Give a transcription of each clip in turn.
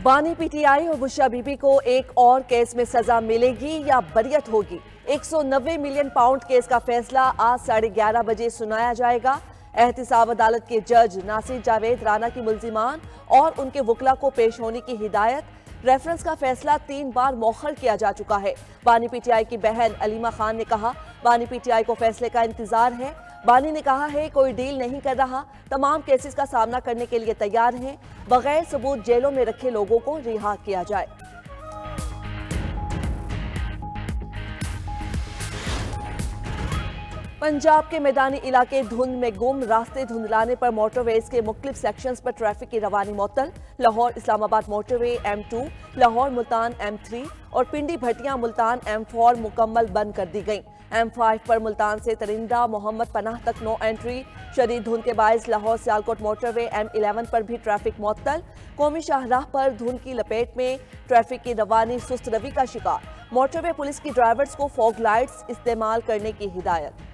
बानी पीटीआई और बुशरा बीबी को एक और केस में सजा मिलेगी या बरियत होगी। 190 मिलियन पाउंड केस का फैसला आज 11:30 बजे सुनाया जाएगा। एहतिसाब अदालत के जज नासिर जावेद राना की मुल्जिमान और उनके वकला को पेश होने की हिदायत। रेफरेंस का फैसला 3 बार मौखर किया जा चुका है। बानी पीटीआई की बहन अलीमा खान ने कहा, बानी पीटीआई को फैसले का इंतजार है। बानी ने कहा है, कोई डील नहीं कर रहा, तमाम केसेस का सामना करने के लिए तैयार हैं। बगैर सबूत जेलों में रखे लोगों को रिहा किया जाए। पंजाब के मैदानी इलाके धुंध में गुम, रास्ते धुंधलाने पर मोटरवेज के मुख्तलिफ सेक्शंस पर ट्रैफिक की रवानी मुअत्तल। Lahore Islamabad motorway M2, Lahore Multan M3 और पिंडी भटिया मुल्तान M4 मुकम्मल बंद कर दी गई। M5 पर मुल्तान से तरिंदा मोहम्मद पनाह तक नो एंट्री। शदीद धुंध के बायस लाहौर सियालकोट मोटरवे M11 पर भी ट्रैफिक मुअत्तल। कौमी शाहराह पर धुंध की लपेट में ट्रैफिक की रवानी सुस्त रवि का शिकार। मोटरवे पुलिस की ड्राइवर्स को फॉग लाइट्स इस्तेमाल करने की हिदायत।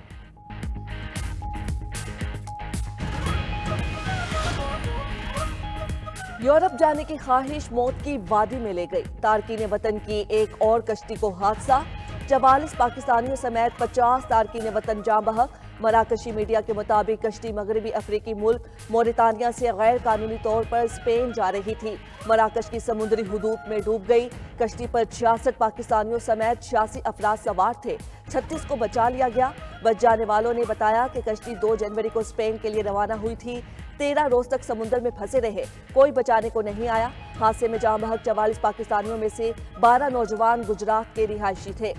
यूरोप जाने की ख्वाहिश मौत की वादी में ले गई। तारकीन वतन की एक और कश्ती को हादसा। 44 पाकिस्तानियों समेत 50 तारकीन वतन जाँ बहक। मराकशी मीडिया के मुताबिक कश्ती मगरबी अफ्रीकी मुल्क मोरितानिया से गैर कानूनी तौर पर स्पेन जा रही थी। मराकश की समुद्री हुदूद में डूब गई। कश्ती पर 66 पाकिस्तानियों समेत 86 अफराद सवार थे। 36 को बचा लिया गया। बच जाने वालों ने बताया कि कश्ती 2 जनवरी को स्पेन के लिए रवाना हुई थी। 13 रोज तक समुद्र में फंसे रहे, कोई बचाने को नहीं आया। हादसे में जाँ बहक 44 पाकिस्तानियों में से 12 नौजवान गुजरात के रिहायशी थे।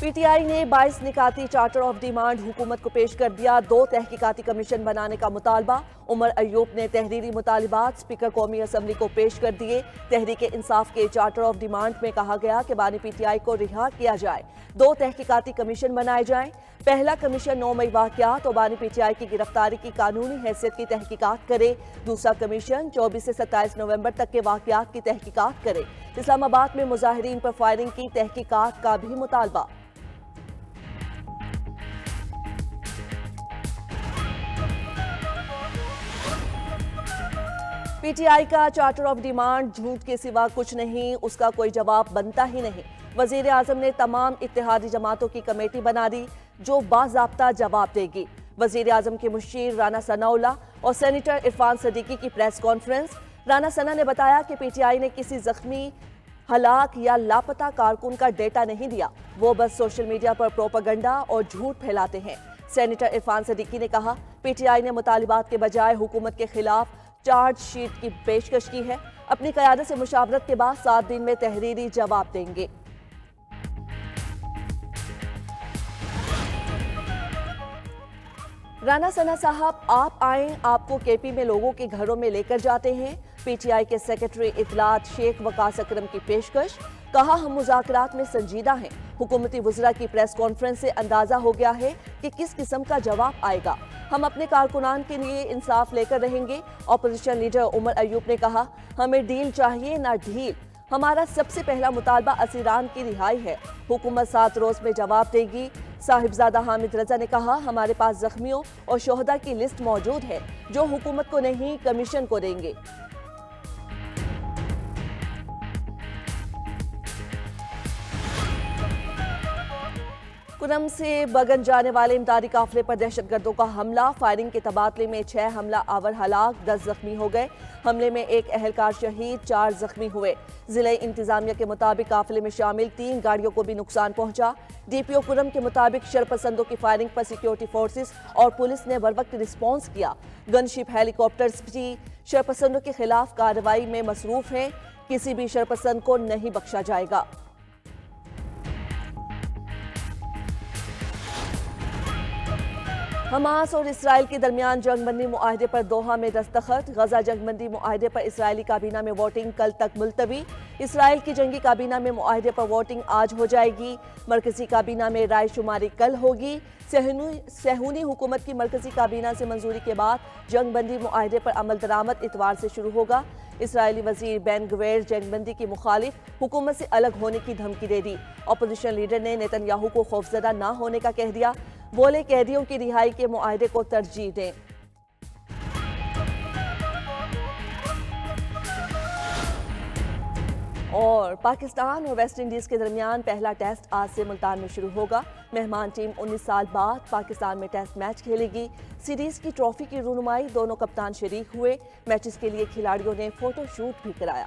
पीटीआई ने 22 निकाती चार्टर ऑफ डिमांड हुकूमत को पेश कर दिया। 2 तहकीकाती कमीशन बनाने का मुतालबा। उमर अयूब ने तहरीरी मुतालिबात स्पीकर कौमी असम्बली को पेश कर दिए। तहरीक इंसाफ के चार्टर ऑफ डिमांड में कहा गया कि बानी पीटीआई को रिहा किया जाए। 2 तहकीकाती कमीशन बनाए जाएं। पहला कमीशन 9 मई वाक़यात और बानी पीटीआई की गिरफ्तारी की कानूनी हैसियत की तहकीकात करे। दूसरा कमीशन 24 से 27 नवंबर तक के वाक़यात की तहकीकात करे। इस्लामाबाद में मुजाहिरीन पर फायरिंग की तहकीकात का भी मुतालबा। पीटीआई का चार्टर ऑफ डिमांड झूठ के सिवा कुछ नहीं, उसका कोई जवाब बनता ही नहीं। वजीर आजम ने तमाम इत्तेहादी जमातों की कमेटी बना दी जो बाज़ाब्ता जवाब देगी। वजीर आजम के मुशीर राना सनाउल्लाह और सेनेटर इरफान सदीकी की प्रेस कॉन्फ्रेंस। राना सना ने बताया कि पीटीआई ने किसी जख्मी, हलाक या लापता कारकुन का डेटा नहीं दिया, वो बस सोशल मीडिया पर प्रोपेगेंडा और झूठ फैलाते हैं। सेनेटर इरफान सदीकी ने कहा, पीटीआई ने मुतालिबात के बजाय हुकूमत के खिलाफ चार्जशीट की पेशकश की है। अपनी क़यादत से मुशावरत के बाद 7 दिन में तहरीरी जवाब देंगे। राना सना साहब, आप आए, आपको केपी में लोगों के घरों में लेकर जाते हैं। पीटीआई के सेक्रेटरी इत्तलात शेख वकास अकरम की पेशकश। कहा, हम मुज़ाकरात में संजीदा हैं। हुकूमती वज़रा की प्रेस कॉन्फ्रेंस से अंदाजा हो गया है कि किस किस्म का जवाब आएगा। हम अपने कारकुनान के लिए इंसाफ लेकर रहेंगे। अपोजिशन लीडर उमर अयूब ने कहा, हमें डील चाहिए ना ढील। हमारा सबसे पहला मुतालबा असीरान की रिहाई है। हुकूमत 7 रोज में जवाब देगी। साहिबजादा हामिद रजा ने कहा, हमारे पास जख्मियों और शोहदा की लिस्ट मौजूद है जो हुकूमत को नहीं कमीशन को देंगे। कुरम से बगन जाने वाले इमदादी काफिले पर दहशतगर्दों का हमला। फायरिंग के तबादले में 6 हमला आवर हलाक, 10 जख्मी हो गए। हमले में 1 एहलकार शहीद, 4 जख्मी हुए। जिले इंतजामिया के मुताबिक काफिले में शामिल 3 गाड़ियों को भी नुकसान पहुंचा। डीपीओ कुरम के मुताबिक शरपसंदों की फायरिंग पर सिक्योरिटी फोर्सेस और पुलिस ने बरवक्त रिस्पॉन्स किया। गनशिप हेलीकॉप्टर्स भी शरपसंदों के खिलाफ कार्रवाई में मसरूफ हैं। किसी भी शरपसंद को नहीं बख्शा जाएगा। हमास और इसराइल के दरमियान जंगबंदी मुआहदे पर दोहा में दस्तखत। गजा जंगबंदी मुआहदे पर इसराइली काबीना में वोटिंग कल तक मुलतवी। इसराइल की जंगी काबीना में मुआहदे पर वोटिंग आज हो जाएगी। मरकजी काबीना में राय शुमारी कल होगी। सहूनी हुकूमत की मरकजी काबीना से मंजूरी के बाद जंगबंदी मुआहदे पर अमल दरामद इतवार से शुरू होगा। इसराइली वजीर बेन गवेर जंगबंदी की मुखालिफ हुकूमत से अलग होने की धमकी दे दी। अपोजिशन लीडर ने नेतन्याहू को खौफजदा न होने का कह दिया। बोले कैदियों की रिहाई के मुआहदे को तरजीह दें। और पाकिस्तान और वेस्ट इंडीज के दरमियान पहला टेस्ट आज से मुल्तान में शुरू होगा। मेहमान टीम 19 साल बाद पाकिस्तान में टेस्ट मैच खेलेगी। सीरीज की ट्रॉफी की रुनुमाई दोनों कप्तान शरीक हुए। मैचेस के लिए खिलाड़ियों ने फोटो शूट भी कराया।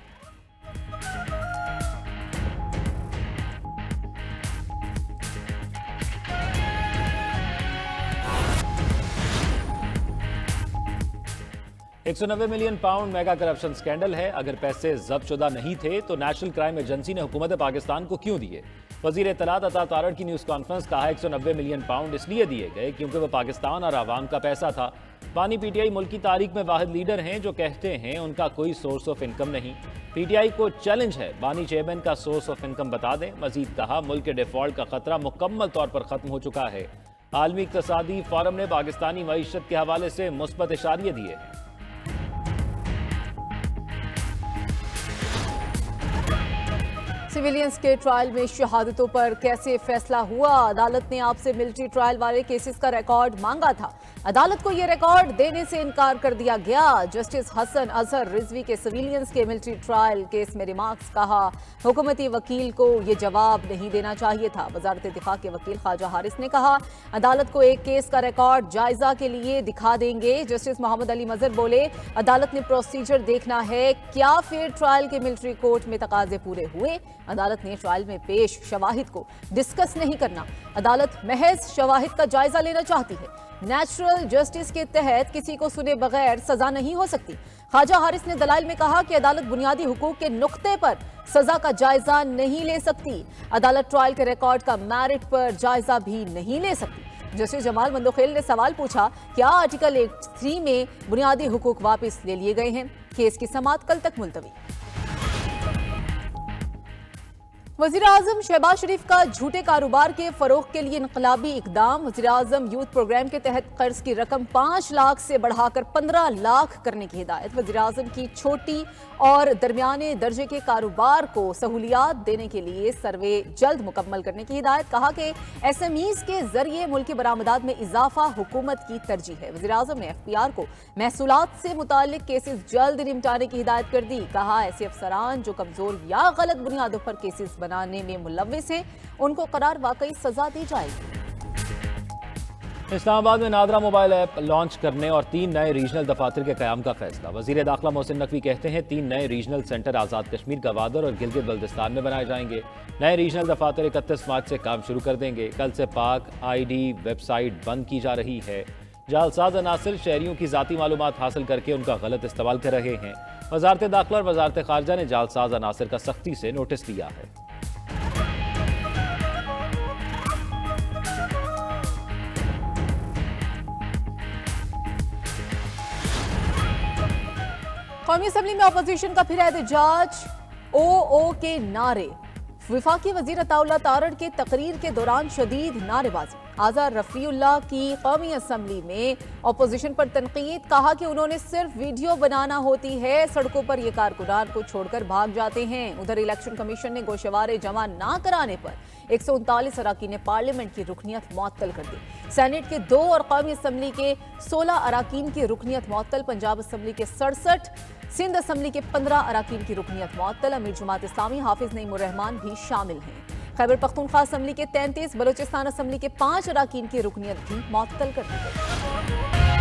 £190 मिलियन मेगा करप्शन स्कैंडल है। अगर पैसे जब्तशुदा नहीं थे तो नेशनल क्राइम एजेंसी ने हुकूमत पाकिस्तान को क्यों दिए? वजीर इत्तलात अता तारड़ की न्यूज़ कॉन्फ्रेंस। कहा £190 मिलियन इसलिए दिए गए क्योंकि वह पाकिस्तान और आवाम का पैसा था। बानी पीटीआई मुल्क की तारीख में वाहिद लीडर हैं जो कहते हैं उनका कोई सोर्स ऑफ इनकम नहीं। पीटीआई को चैलेंज है, बानी चेयरमैन का सोर्स ऑफ इनकम बता दें। मजीद कहा मुल्क के डिफॉल्ट का खतरा मुकम्मल तौर पर खत्म हो चुका है। आलमी इक़्तिसादी फोरम ने पाकिस्तानी मईशत के हवाले से मुस्बत इशारे दिए हैं। सिविलियंस के ट्रायल में शहादतों पर कैसे फैसला हुआ? अदालत ने आपसे मिलिट्री ट्रायल वाले केसेस का रिकॉर्ड मांगा था। अदालत को यह रिकॉर्ड देने से इनकार कर दिया गया। जस्टिस हसन अजहर रिजवी के सिविलियंस के मिलिट्री ट्रायल केस में रिमार्क्स। कहा हुकूमती वकील को यह जवाब नहीं देना चाहिए था। वजारत दिफा के वकील ख्वाजा हारिस ने कहा अदालत को एक केस का रिकॉर्ड जायजा के लिए दिखा देंगे। जस्टिस मोहम्मद अली मजहर बोले अदालत ने प्रोसीजर देखना है, क्या फेयर ट्रायल के मिलिट्री कोर्ट में तकाजे पूरे हुए? अदालत ने ट्रायल में पेश शवाहिद को डिस्कस नहीं करना। अदालत महज शवाहिद का जायजा लेना चाहती है। नेचुरल जस्टिस के तहत किसी को सुने बगैर सजा नहीं हो सकती। ख्वाजा हारिस ने दलाइल में कहा कि अदालत बुनियादी हुकूक के नुक्ते पर सजा का जायजा नहीं ले सकती। अदालत ट्रायल के रिकॉर्ड का मेरिट पर जायजा भी नहीं ले सकती। जस्टिस जमाल मंदोखेल ने सवाल पूछा क्या आर्टिकल 3 में बुनियादी हुकूक वापस ले लिए गए हैं? केस की समाअत कल तक मुलतवी। वज़ीर आज़म शहबाज शरीफ का झूठे कारोबार के फरोग के लिए इनकलाबी इकदाम। वज़ीर आज़म यूथ प्रोग्राम के तहत कर्ज की रकम 5 लाख से बढ़ाकर 15 लाख करने की हिदायत। वज़ीर आज़म की छोटी और दरमियाने दर्जे के कारोबार को सहूलियात देने के लिए सर्वे जल्द मुकम्मल करने की हिदायत। कहा कि SMEs के जरिए मुल्की बरामदात में इजाफा हुकूमत की तरजीह है। वज़ीर आज़म ने FPR को महसूलात से मुताल्लिक केसेस जल्द निपटाने की हिदायत कर दी। कहा ऐसे अफसरान जो कमजोर या गलत बुनियादों पर केसेस बनाने में मुलव्विस हैं उनको करार वाकई सजा दी जाएगी। इस्लामाबाद में नादरा मोबाइल ऐप लॉन्च करने और 3 नए रीजनल दफातर के क़याम का फैसला। वज़ीर दाखिला मोहसिन नकवी कहते हैं 3 नए रीजनल सेंटर आज़ाद कश्मीर, गवादर और गिलगित बल्तिस्तान में बनाए जाएंगे। नए रीजनल दफातर 31 मार्च से काम शुरू कर देंगे। कल से पाक ID वेबसाइट बंद की जा रही है। जालसाज अनासिर शहरियों की ज़ाती मालूमात हासिल करके उनका गलत इस्तेमाल कर रहे हैं। वजारत दाखिला और वजारत खारजा ने जालसाज अनासिर का सख्ती से नोटिस दिया है। कौमी असम्बली में अपोजिशन का फिर एहतजाज। OO के नारे। वफाकी वजीर अताउल्लाह तारड़ के तकरीर के दौरान शदीद नारेबाजी। आज़ाद रफ़ीउल्लाह की कौमी असम्बली में अपोजिशन पर तनकीद। कहा कि उन्होंने सिर्फ वीडियो बनाना होती है, सड़कों पर ये कारकुनान को छोड़कर भाग जाते हैं। उधर इलेक्शन कमीशन ने गोशवारे जमा ना कराने पर 139 अराकीन पार्लियामेंट की रुकनियत मुअत्तल कर दी। सेनेट के 2 और कौमी असम्बली के 16 अराकीन की रुकनियत मुअत्तल। पंजाब असम्बली के 67, सिंध असम्बली के 15 अराकीन की रुकनियत मुअत्तल। अमीर जमात इस्लामी हाफिज नईमुर रहमान भी शामिल हैं। खैबर पख्तूनख्वा असम्बली के 33, बलोचिस्तान असम्बली के 5 अराकीन की रुकनियत भी मुअत्तल कर दी गई।